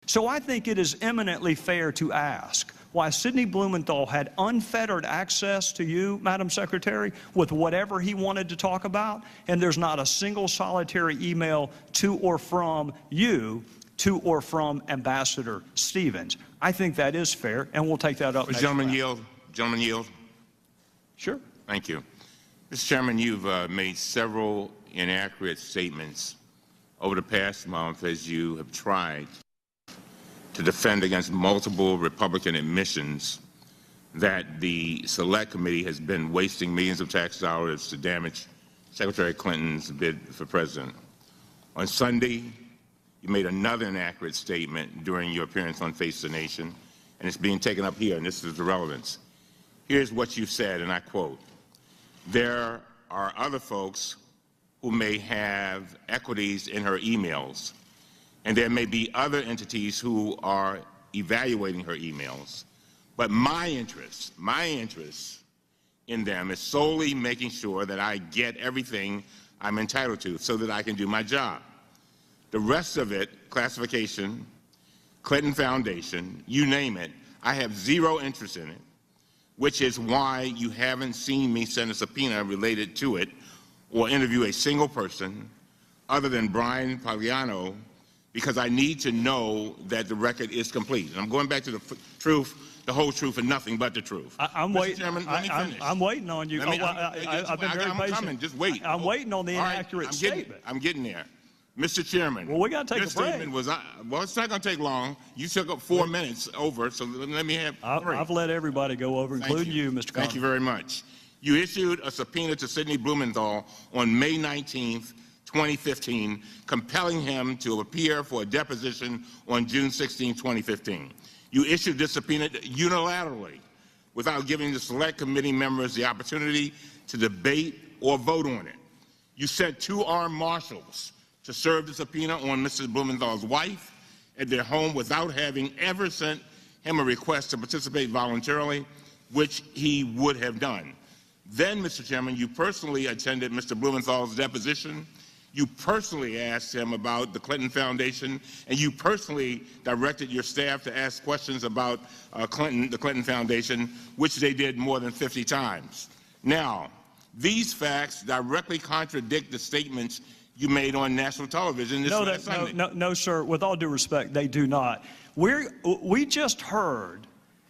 So I think it is eminently fair to ask why Sidney Blumenthal had unfettered access to you, Madam Secretary, with whatever he wanted to talk about, and there's not a single solitary email to or from you to or from Ambassador Stevens. I think that is fair, and we'll take that up next Gentleman round. yield. Gentleman yield. Sure. Thank you. Mr. Chairman, you've made several inaccurate statements over the past month as you have tried to defend against multiple Republican admissions that the Select Committee has been wasting millions of tax dollars to damage Secretary Clinton's bid for president. On Sunday, you made another inaccurate statement during your appearance on Face the Nation, and it's being taken up here, and this is the relevance. Here's what you said, and I quote, "There are other folks who may have equities in her emails, and there may be other entities who are evaluating her emails. But my interest in them is solely making sure that I get everything I'm entitled to so that I can do my job. The rest of it, classification, Clinton Foundation, you name it, I have zero interest in it, which is why you haven't seen me send a subpoena related to it or interview a single person other than Brian Pagliano, because I need to know that the record is complete." And I'm going back to the truth, the whole truth, and nothing but the truth. I'm Mr. waiting. Chairman, let me finish. I'm waiting on you. I've been very patient. Coming. Just wait. I'm waiting on the inaccurate statement. I'm getting there. Mr. Chairman. Well, we got to take a break. Statement was, well, it's not going to take long. You took up 4 minutes over, so let me have 3. I've let everybody go over, including you, Mr. Cummings. Thank you very much. You issued a subpoena to Sidney Blumenthal on May 19th, 2015, compelling him to appear for a deposition on June 16, 2015. You issued this subpoena unilaterally without giving the Select Committee members the opportunity to debate or vote on it. You sent 2 armed marshals to serve the subpoena on Mrs. Blumenthal's wife at their home without having ever sent him a request to participate voluntarily, which he would have done. Then, Mr. Chairman, you personally attended Mr. Blumenthal's deposition. You personally asked him about the Clinton Foundation, and you personally directed your staff to ask questions about the Clinton Foundation, which they did more than 50 times. Now, these facts directly contradict the statements you made on national television this last Sunday. No, sir. With all due respect, they do not. We just heard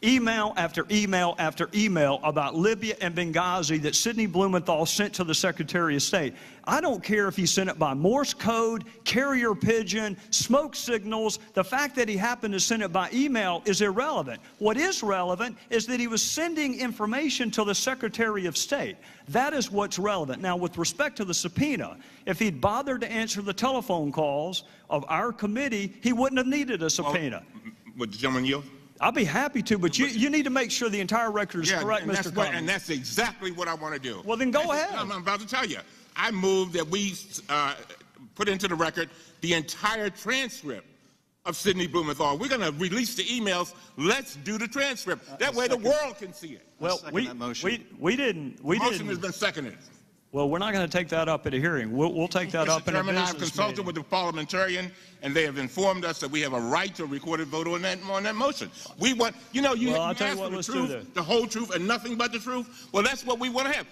email after email after email about Libya and Benghazi that Sidney Blumenthal sent to the Secretary of State. I don't care if he sent it by Morse code, carrier pigeon, smoke signals. The fact that he happened to send it by email is irrelevant. What is relevant is that he was sending information to the Secretary of State. That is what's relevant. Now, with respect to the subpoena, if he'd bothered to answer the telephone calls of our committee, he wouldn't have needed a subpoena. Would the gentleman yield? I'll be happy to, but you need to make sure the entire record is correct, Mr. Cummings. And that's exactly what I want to do. Well, then go ahead. I'm about to tell you. I move that we put into the record the entire transcript of Sidney Blumenthal. We're going to release the emails. Let's do the transcript. That way the world can see it. Well, we didn't. The motion has been seconded. Well, we're not going to take that up at a hearing. We'll take that up in a business meeting. I've consulted with the parliamentarian, and they have informed us that we have a right to a recorded vote on that motion. We want, you ask for the truth, the whole truth, and nothing but the truth. Well, that's what we want to have.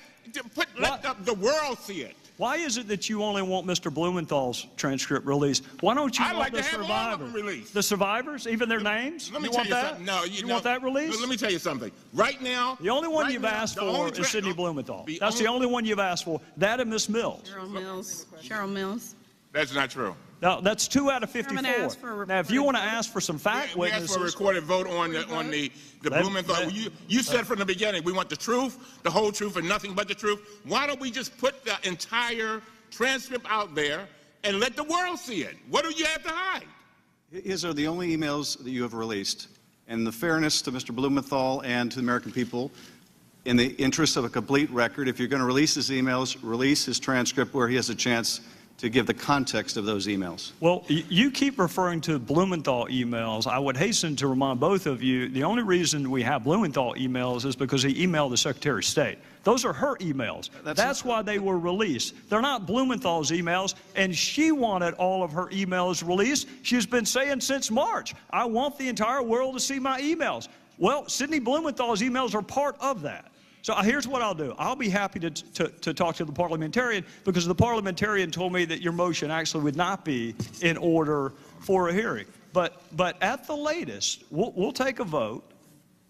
Let the world see it. Why is it that you only want Mr. Blumenthal's transcript released? Why don't you want the survivors? All of them released. The survivors, even their names? Let me tell you something. No, you want that released? Let me tell you something. Right now, the only one you've asked for is Sidney Blumenthal. That's the only one you've asked for. That and Miss Mills. Cheryl Mills. That's not true. No, that's 2 out of 54. Now, if you want to ask for some fact witnesses, we asked for a recorded vote on the Blumenthal. You said from the beginning we want the truth, the whole truth, and nothing but the truth. Why don't we just put the entire transcript out there and let the world see it? What do you have to hide? These are the only emails that you have released. And the fairness to Mr. Blumenthal and to the American people, in the interest of a complete record, if you're going to release his emails, release his transcript where he has a chance to give the context of those emails. Well, you keep referring to Blumenthal emails. I would hasten to remind both of you, the only reason we have Blumenthal emails is because he emailed the Secretary of State. Those are her emails. That's why they were released. They're not Blumenthal's emails, and she wanted all of her emails released. She's been saying since March, I want the entire world to see my emails. Well, Sidney Blumenthal's emails are part of that. So here's what I'll do. I'll be happy to talk to the parliamentarian, because the parliamentarian told me that your motion actually would not be in order for a hearing. But at the latest, we'll take a vote.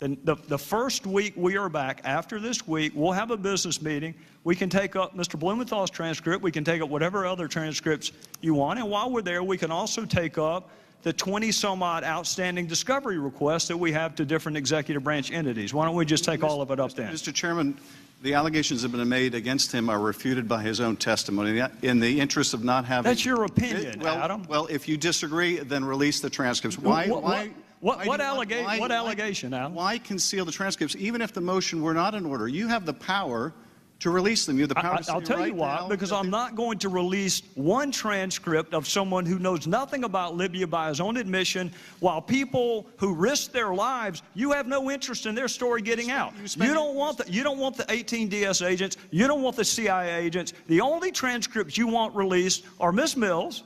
And the first week we are back, after this week, we'll have a business meeting. We can take up Mr. Blumenthal's transcript. We can take up whatever other transcripts you want. And while we're there, we can also take up the 20-some-odd outstanding discovery requests that we have to different executive branch entities. Why don't we just take all of it up then? Mr. Chairman, the allegations that have been made against him are refuted by his own testimony. In the interest of not having... That's your opinion, Adam. Well, if you disagree, then release the transcripts. What allegation, Adam? Why conceal the transcripts, even if the motion were not in order? You have the power to release them. You have the power to say I'll tell you why, because I'm not going to release one transcript of someone who knows nothing about Libya by his own admission, while people who risk their lives, you have no interest in their story getting out. You don't want the 18 DS agents. You don't want the CIA agents. The only transcripts you want released are Ms. Mills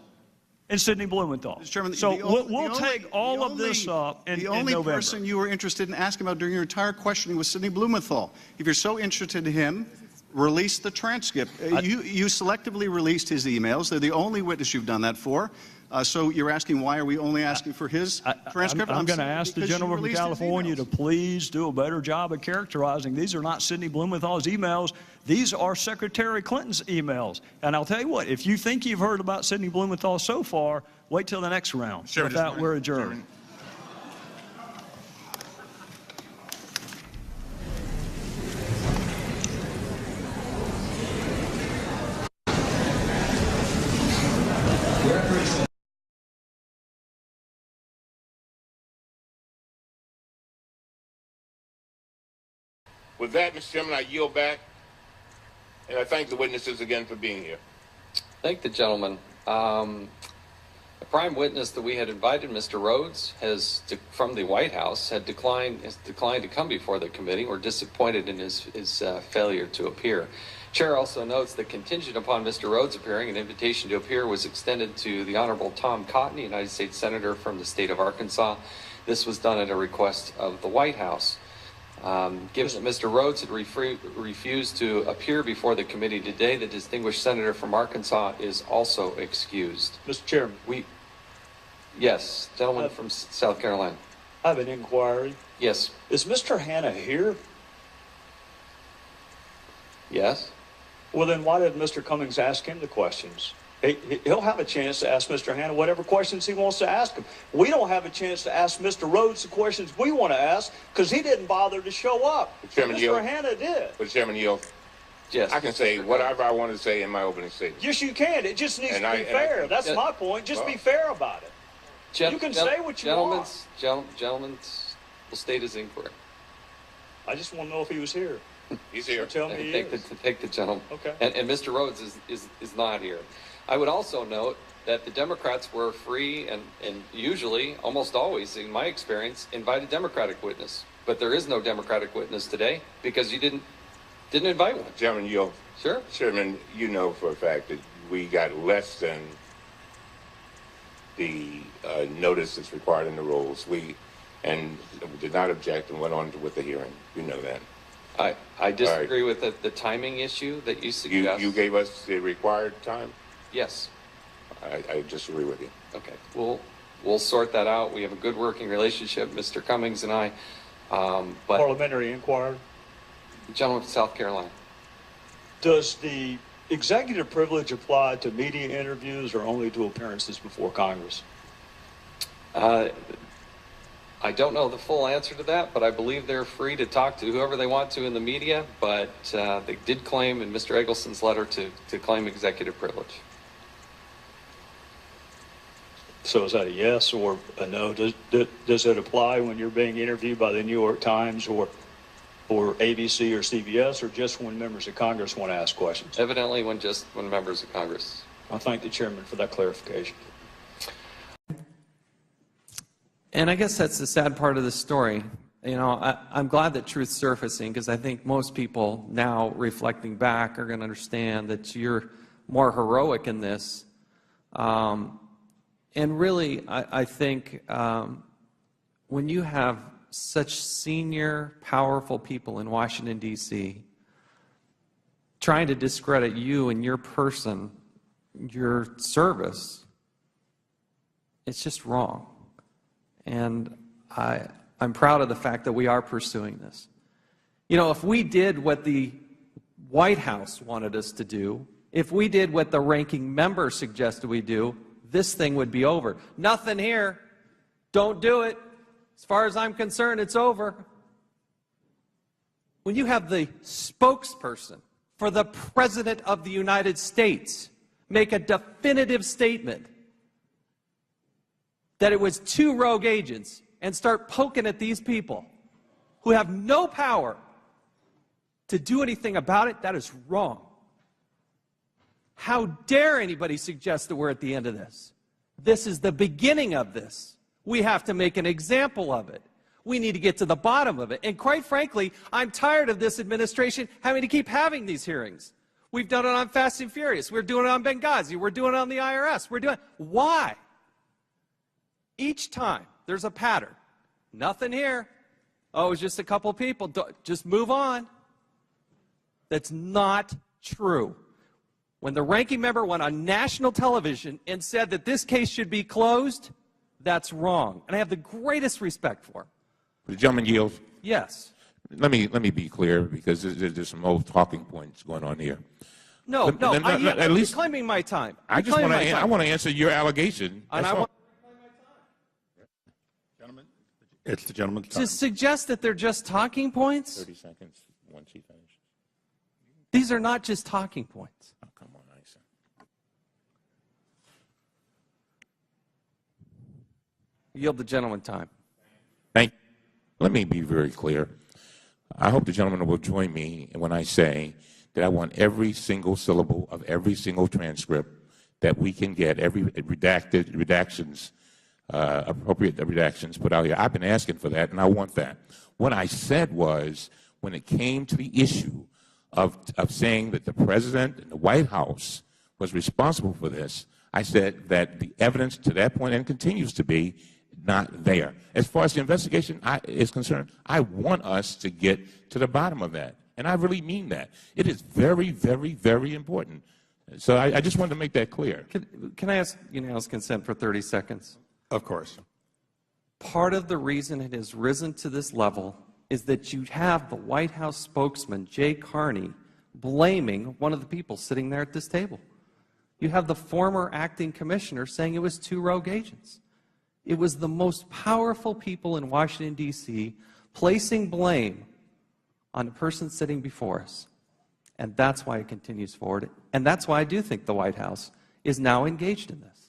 and Sidney Blumenthal. Mr. Chairman, so we'll take all of this up in November. The only person you were interested in asking about during your entire questioning was Sidney Blumenthal. If you're so interested in him, release the transcript. You selectively released his emails. They're the only witness you've done that for. So you're asking, why are we only asking for his transcript? I'm going to ask the gentleman from California to please do a better job of characterizing. These are not Sidney Blumenthal's emails. These are Secretary Clinton's emails. And I'll tell you what, if you think you've heard about Sidney Blumenthal so far, wait till the next round. Sure, with that, we're adjourned. With that, Mr. Chairman, I yield back, and I thank the witnesses again for being here. Thank the gentleman. The prime witness that we had invited, Mr. Rhodes, from the White House, has declined to come before the committee. We're disappointed in his failure to appear. Chair also notes that contingent upon Mr. Rhodes appearing, an invitation to appear was extended to the Honorable Tom Cotton, United States Senator from the state of Arkansas. This was done at a request of the White House. Given that Mr. Rhodes had refused to appear before the committee today, the distinguished senator from Arkansas is also excused. Mr. Chairman. Yes, gentleman from South Carolina. I have an inquiry. Yes. Is Mr. Hanna here? Yes. Well, then why didn't Mr. Cummings ask him the questions? He'll have a chance to ask Mr. Hanna whatever questions he wants to ask him. We don't have a chance to ask Mr. Rhodes the questions we want to ask because he didn't bother to show up. Chairman Mr. Hanna did. But Chairman Yield, yes. I can say whatever I want to say in my opening statement. Yes, you can. It just needs to be fair. That's my point. Just be fair about it. You can say what you want. Gentlemen will state his inquiry. I just want to know if he was here. He's here. Tell me he is. Take the gentleman. Okay. And Mr. Rhodes is not here. I would also note that the Democrats were free and usually, almost always, in my experience, invite a Democratic witness. But there is no Democratic witness today because you didn't invite one. Chairman Yield. Sure. Chairman, you know for a fact that we got less than the notice that's required in the rules. We did not object and went on with the hearing. You know that. I disagree with the timing issue that you suggest. You gave us the required time? Yes. I disagree with you. Okay. We'll sort that out. We have a good working relationship, Mr. Cummings and I. But Parliamentary inquiry. Gentleman from South Carolina. Does the executive privilege apply to media interviews or only to appearances before Congress? I don't know the full answer to that, but I believe they're free to talk to whoever they want to in the media, but they did claim in Mr. Eggleston's letter to claim executive privilege. So is that a yes or a no? Does it apply when you're being interviewed by the New York Times or ABC or CBS, or just when members of Congress want to ask questions? Evidently when members of Congress I thank the chairman for that clarification. And I guess that's the sad part of the story. You know, I'm glad that truth's surfacing, because I think most people now, reflecting back, are going to understand that you're more heroic in this. And really, I think when you have such senior, powerful people in Washington, D.C., trying to discredit you and your person, your service, it's just wrong. And I'm proud of the fact that we are pursuing this. You know, if we did what the White House wanted us to do, if we did what the ranking member suggested we do, this thing would be over. Nothing here. Don't do it. As far as I'm concerned, it's over. When you have the spokesperson for the President of the United States make a definitive statement that it was 2 rogue agents and start poking at these people who have no power to do anything about it, that is wrong. How dare anybody suggest that we're at the end of this? This is the beginning of this. We have to make an example of it. We need to get to the bottom of it. And quite frankly, I'm tired of this administration having to keep having these hearings. We've done it on Fast and Furious. We're doing it on Benghazi. We're doing it on the IRS. Why? Each time, there's a pattern. Nothing here. Oh, it was just a couple of people. Just move on. That's not true. When the ranking member went on national television and said that this case should be closed, that's wrong. And I have the greatest respect for him. The gentleman yields. Yes. Let me be clear, because there's some old talking points going on here. No, At least you're claiming my time. I want to answer your allegation. And I want It's the gentleman's time. to suggest that they're just talking points. 30 seconds once he finishes. These are not just talking points. Oh, come on, Isa. Yield the gentleman time. Thank you. Let me be very clear. I hope the gentleman will join me when I say that I want every single syllable of every single transcript that we can get, every redactions, appropriate redactions put out here. I've been asking for that, and I want that. What I said was, when it came to the issue of saying that the President and the White House was responsible for this, I said that the evidence to that point, and continues to be, not there. As far as the investigation is concerned, I want us to get to the bottom of that. And I really mean that. It is very, very, very important. So I just wanted to make that clear. Can I ask unanimous consent for 30 seconds? Of course. Part of the reason it has risen to this level is that you have the White House spokesman, Jay Carney, blaming one of the people sitting there at this table. You have the former acting commissioner saying it was 2 rogue agents. It was the most powerful people in Washington, D.C., placing blame on the person sitting before us. And that's why it continues forward. And that's why I do think the White House is now engaged in this.